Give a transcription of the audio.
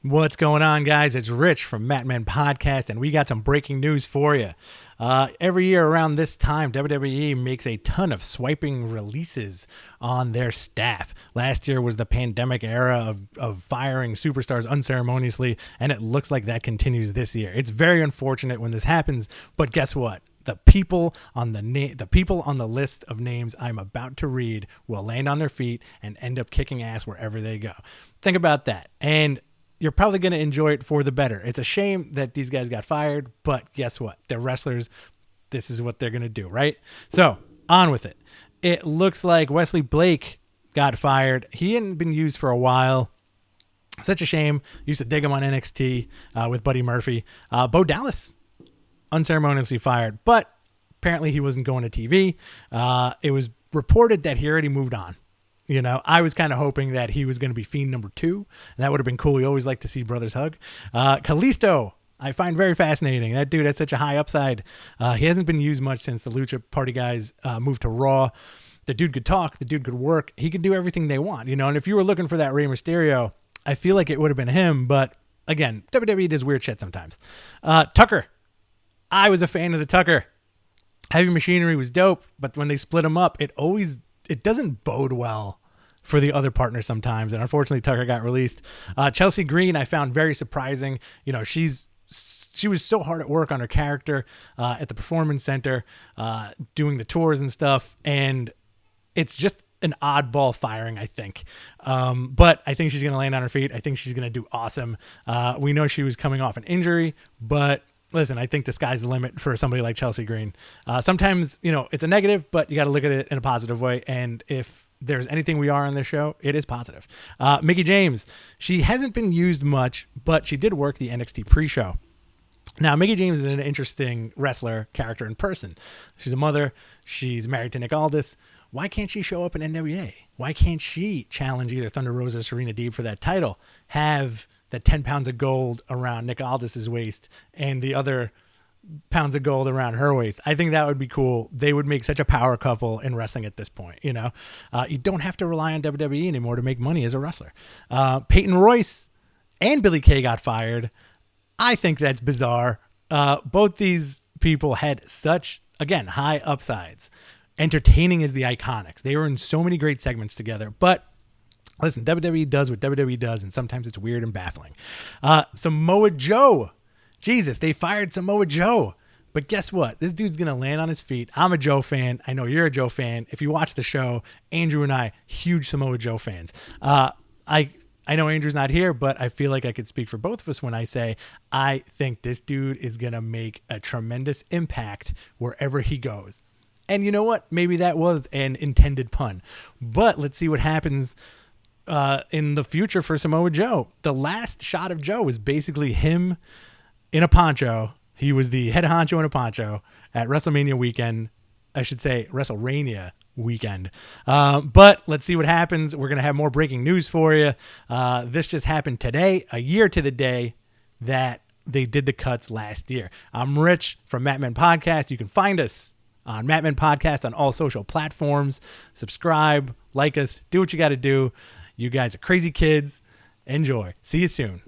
What's going on, guys? It's Rich from Matman Podcast, and we got some breaking news for you. Every year around this time, WWE makes a ton of swiping releases on their staff. Last year was the pandemic era of firing superstars unceremoniously, and it looks like that continues this year. It's very unfortunate when this happens, but guess what? The people on the list of names I'm about to read will land on their feet and end up kicking ass wherever they go. Think about that. And you're probably going to enjoy it for the better. It's a shame that these guys got fired, but guess what? They're wrestlers. This is what they're going to do, right? So, on with it. It looks like Wesley Blake got fired. He hadn't been used for a while. Such a shame. Used to dig him on NXT with Buddy Murphy. Bo Dallas unceremoniously fired, but apparently he wasn't going to TV. It was reported that he already moved on. You know, I was kind of hoping that he was going to be Fiend number 2, and that would have been cool. We always like to see brothers hug. Kalisto, I find very fascinating. That dude has such a high upside. He hasn't been used much since the Lucha Party guys moved to Raw. The dude could talk. The dude could work. He could do everything they want, you know, and if you were looking for that Rey Mysterio, I feel like it would have been him, but again, WWE does weird shit sometimes. Tucker, I was a fan of the Tucker. Heavy Machinery was dope, but when they split him up, it doesn't bode well for the other partner sometimes. And unfortunately, Tucker got released. Chelsea Green, I found very surprising. You know, she was so hard at work on her character at the Performance Center, doing the tours and stuff. And it's just an oddball firing, I think. But I think she's going to land on her feet. I think she's going to do awesome. We know she was coming off an injury, but listen, I think the sky's the limit for somebody like Chelsea Green. Sometimes, you know, it's a negative, but you got to look at it in a positive way. And if there's anything we are on this show, it is positive. Mickie James, she hasn't been used much, but she did work the NXT pre-show. Now, Mickie James is an interesting wrestler character in person. She's a mother. She's married to Nick Aldis. Why can't she show up in NWA? Why can't she challenge either Thunder Rosa or Serena Deeb for that title? Have the 10 pounds of gold around Nick Aldis's waist and the other pounds of gold around her waist. I think that would be cool. They would make such a power couple in wrestling at this point. You know, you don't have to rely on WWE anymore to make money as a wrestler. Peyton Royce and Billy Kay got fired. I think that's bizarre. Both these people had such, again, high upsides. Entertaining as the Iconics. They were in so many great segments together, but listen, WWE does what WWE does, and sometimes it's weird and baffling. Samoa Joe. Jesus, they fired Samoa Joe. But guess what? This dude's going to land on his feet. I'm a Joe fan. I know you're a Joe fan. If you watch the show, Andrew and I, huge Samoa Joe fans. I know Andrew's not here, but I feel like I could speak for both of us when I say I think this dude is going to make a tremendous impact wherever he goes. And you know what? Maybe that was an intended pun. But let's see what happens in the future for Samoa Joe. The last shot of Joe was basically him in a poncho. He was the head honcho in a poncho at WrestleMania weekend. I should say WrestleMania weekend. But let's see what happens. We're going to have more breaking news for you. This just happened today, a year to the day that they did the cuts last year. I'm Rich from Matman Podcast. You can find us on Matman Podcast on all social platforms. Subscribe, like us, do what you got to do. You guys are crazy kids. Enjoy. See you soon.